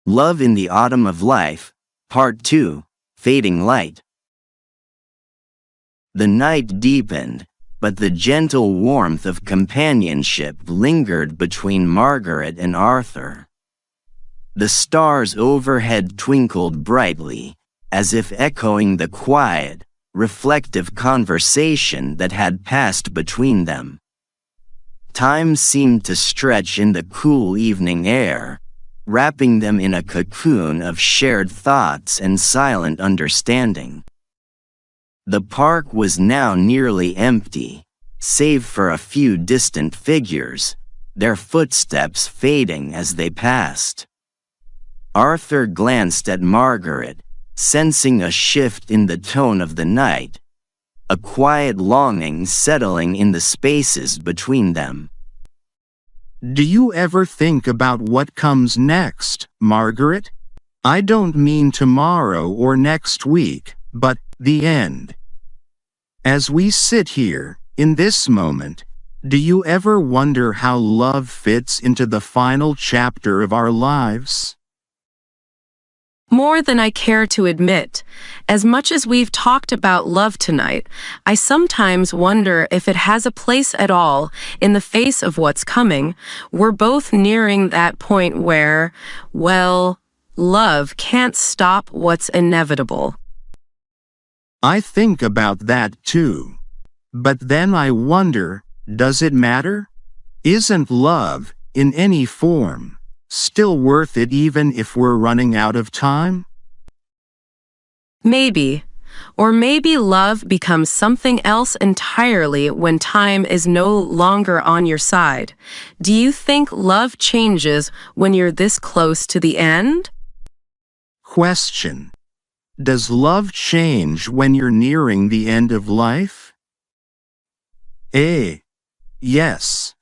Love in the Autumn of Life, Part 2, Fading Light. The night deepened, but the gentle warmth of companionship lingered between Margaret and Arthur. The stars overhead twinkled brightly, as if echoing the quiet, reflective conversation that had passed between them. Time seemed to stretch in the cool evening air, wrapping them in a cocoon of shared thoughts and silent understanding. The park was now nearly empty, save for a few distant figures, their footsteps fading as they passed. Arthur glanced at Margaret, sensing a shift in the tone of the night, a quiet longing settling in the spaces between them. Do you ever think about what comes next, Margaret? I don't mean tomorrow or next week, but the end. As we sit here, in this moment, do you ever wonder how love fits into the final chapter of our lives? More than I care to admit. As much as we've talked about love tonight, I sometimes wonder if it has a place at all in the face of what's coming. We're both nearing that point where, well, love can't stop what's inevitable. I think about that too. But then I wonder, does it matter? Isn't love, in any form, still worth it even if we're running out of time? Maybe. Or maybe love becomes something else entirely when time is no longer on your side. Do you think love changes when you're this close to the end? Question. Does love change when you're nearing the end of life? A. Yes.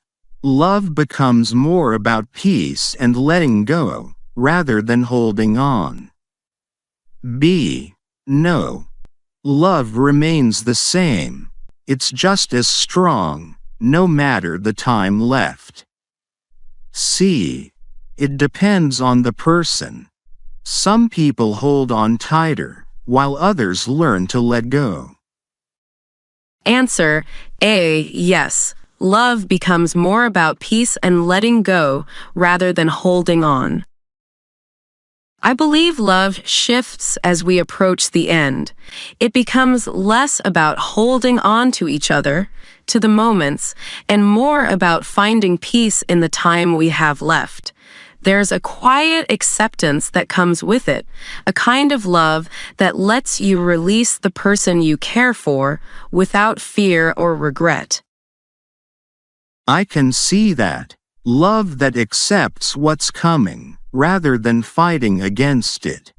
Love becomes more about peace and letting go, rather than holding on. B. No. Love remains the same. It's just as strong, no matter the time left. C. It depends on the person. Some people hold on tighter, while others learn to let go. Answer A. Yes. Love becomes more about peace and letting go rather than holding on. I believe love shifts as we approach the end. It becomes less about holding on to each other, to the moments, and more about finding peace in the time we have left. There's a quiet acceptance that comes with it, a kind of love that lets you release the person you care for without fear or regret. I can see that. Love that accepts what's coming, rather than fighting against it.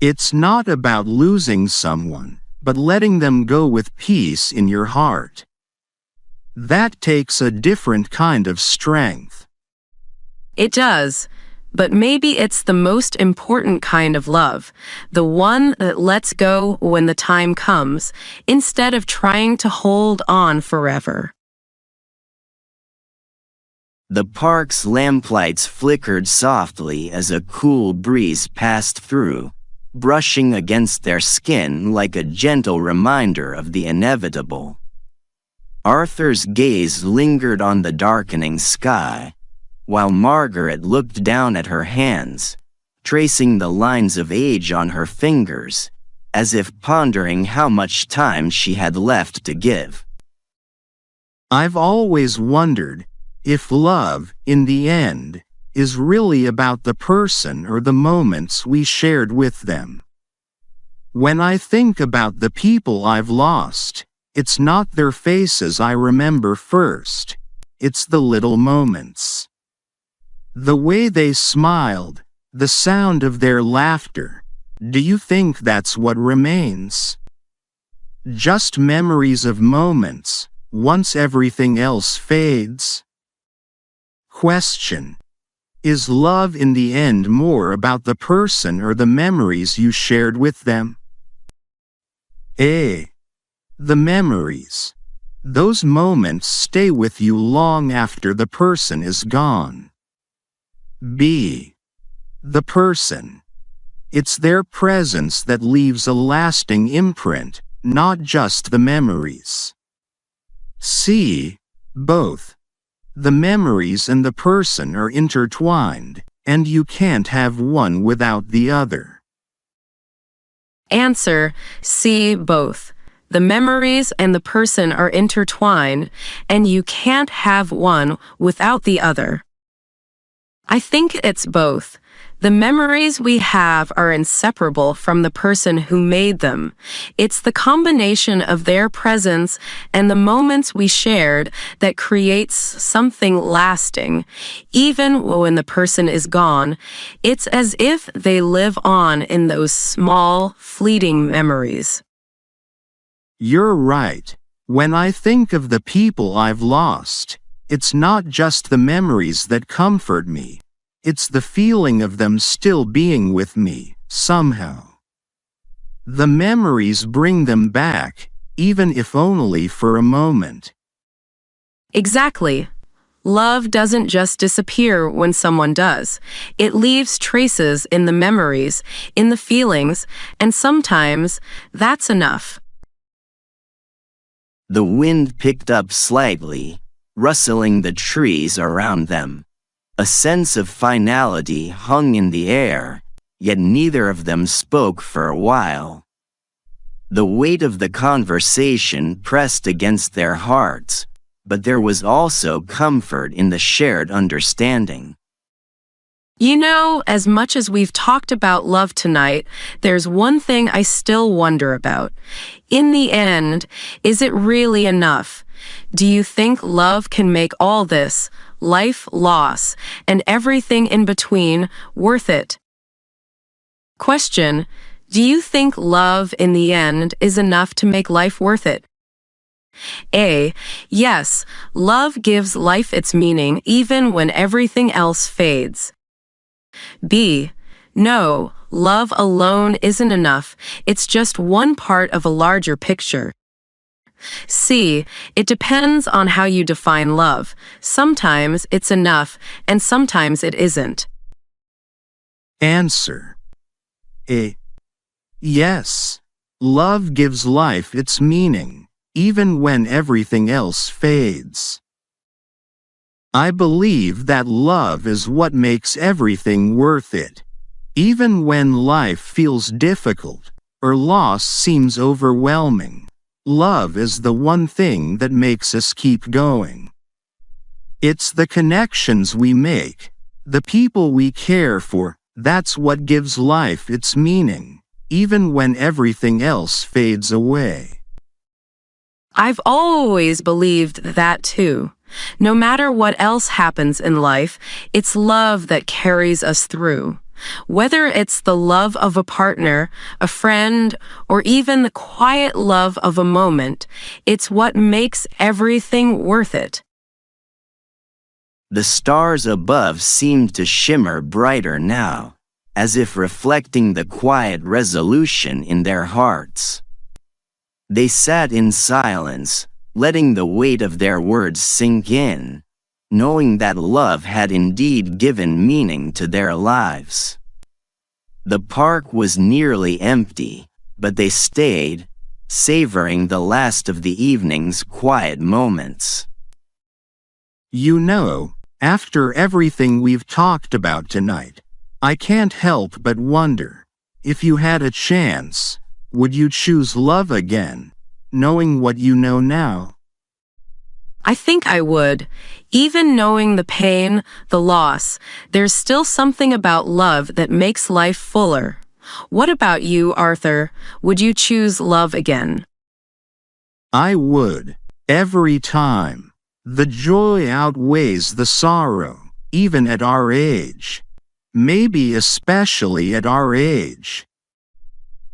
It's not about losing someone, but letting them go with peace in your heart. That takes a different kind of strength. It does, but maybe it's the most important kind of love, the one that lets go when the time comes, instead of trying to hold on forever. The park's lamplights flickered softly as a cool breeze passed through, brushing against their skin like a gentle reminder of the inevitable. Arthur's gaze lingered on the darkening sky, while Margaret looked down at her hands, tracing the lines of age on her fingers, as if pondering how much time she had left to give. I've always wondered if love, in the end, is really about the person or the moments we shared with them. When I think about the people I've lost, it's not their faces I remember first, it's the little moments. The way they smiled, the sound of their laughter. Do you think that's what remains? Just memories of moments, once everything else fades? Question. Is love in the end more about the person or the memories you shared with them? A. The memories. Those moments stay with you long after the person is gone. B. the person. It's their presence that leaves a lasting imprint, not just the memories. C. Both. The memories and the person are intertwined, and you can't have one without the other. Answer C. Both. The memories and the person are intertwined, and you can't have one without the other. I think it's both. The memories we have are inseparable from the person who made them. It's the combination of their presence and the moments we shared that creates something lasting. Even when the person is gone, it's as if they live on in those small, fleeting memories. You're right. When I think of the people I've lost, it's not just the memories that comfort me. It's the feeling of them still being with me, somehow. The memories bring them back, even if only for a moment. Exactly. Love doesn't just disappear when someone does. It leaves traces in the memories, in the feelings, and sometimes that's enough. The wind picked up slightly, rustling the trees around them. A sense of finality hung in the air, yet neither of them spoke for a while. The weight of the conversation pressed against their hearts, but there was also comfort in the shared understanding. You know, as much as we've talked about love tonight, there's one thing I still wonder about. In the end, is it really enough? Do you think love can make all this, life, loss, and everything in between, worth it? Question: do you think love in the end is enough to make life worth it? A. Yes, love gives life its meaning even when everything else fades. B. No, love alone isn't enough. It's just one part of a larger picture. C. It depends on how you define love. Sometimes it's enough, and sometimes it isn't. Answer A. Yes, love gives life its meaning, even when everything else fades. I believe that love is what makes everything worth it, even when life feels difficult or loss seems overwhelming. Love is the one thing that makes us keep going. It's the connections we make, the people we care for, that's what gives life its meaning, even when everything else fades away. I've always believed that too. No matter what else happens in life, it's love that carries us through. Whether it's the love of a partner, a friend, or even the quiet love of a moment, it's what makes everything worth it. The stars above seemed to shimmer brighter now, as if reflecting the quiet resolution in their hearts. They sat in silence, letting the weight of their words sink in, knowing that love had indeed given meaning to their lives. The park was nearly empty, but they stayed, savoring the last of the evening's quiet moments. You know, after everything we've talked about tonight, I can't help but wonder, if you had a chance, would you choose love again, knowing what you know now? I think I would. Even knowing the pain, the loss, there's still something about love that makes life fuller. What about you, Arthur? Would you choose love again? I would, every time. The joy outweighs the sorrow, even at our age. Maybe especially at our age.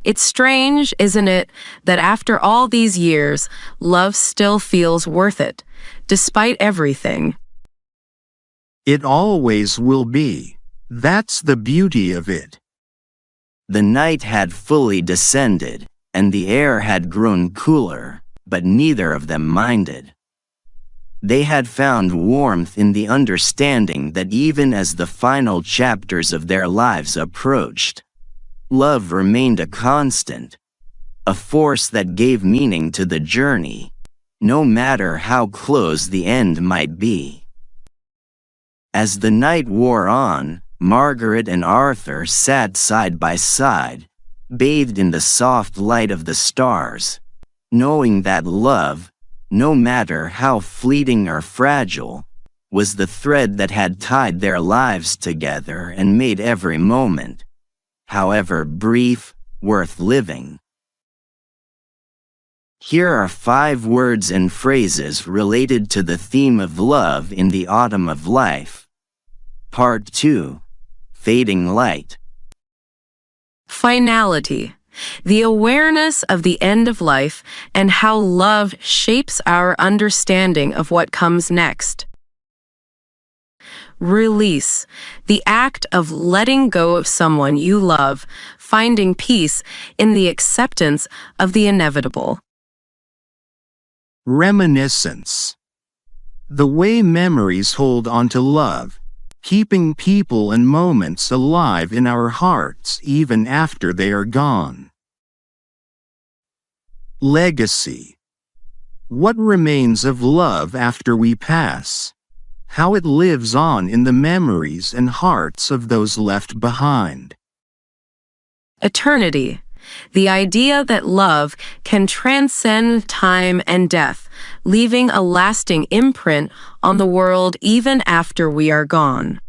It's strange, isn't it, that after all these years, love still feels worth it, despite everything. It always will be. That's the beauty of it. The night had fully descended, and the air had grown cooler, but neither of them minded. They had found warmth in the understanding that even as the final chapters of their lives approached, love remained a constant, a force that gave meaning to the journey, no matter how close the end might be. As the night wore on, Margaret and Arthur sat side by side, bathed in the soft light of the stars, knowing that love, no matter how fleeting or fragile, was the thread that had tied their lives together and made every moment, however brief, worth living. Here are 5 words and phrases related to the theme of love in the autumn of life. Part 2. Fading light. Finality. The awareness of the end of life and how love shapes our understanding of what comes next. Release. The act of letting go of someone you love, finding peace in the acceptance of the inevitable. Reminiscence. The way memories hold onto love, keeping people and moments alive in our hearts even after they are gone. Legacy. What remains of love after we pass? How it lives on in the memories and hearts of those left behind. Eternity. The idea that love can transcend time and death, leaving a lasting imprint on the world even after we are gone.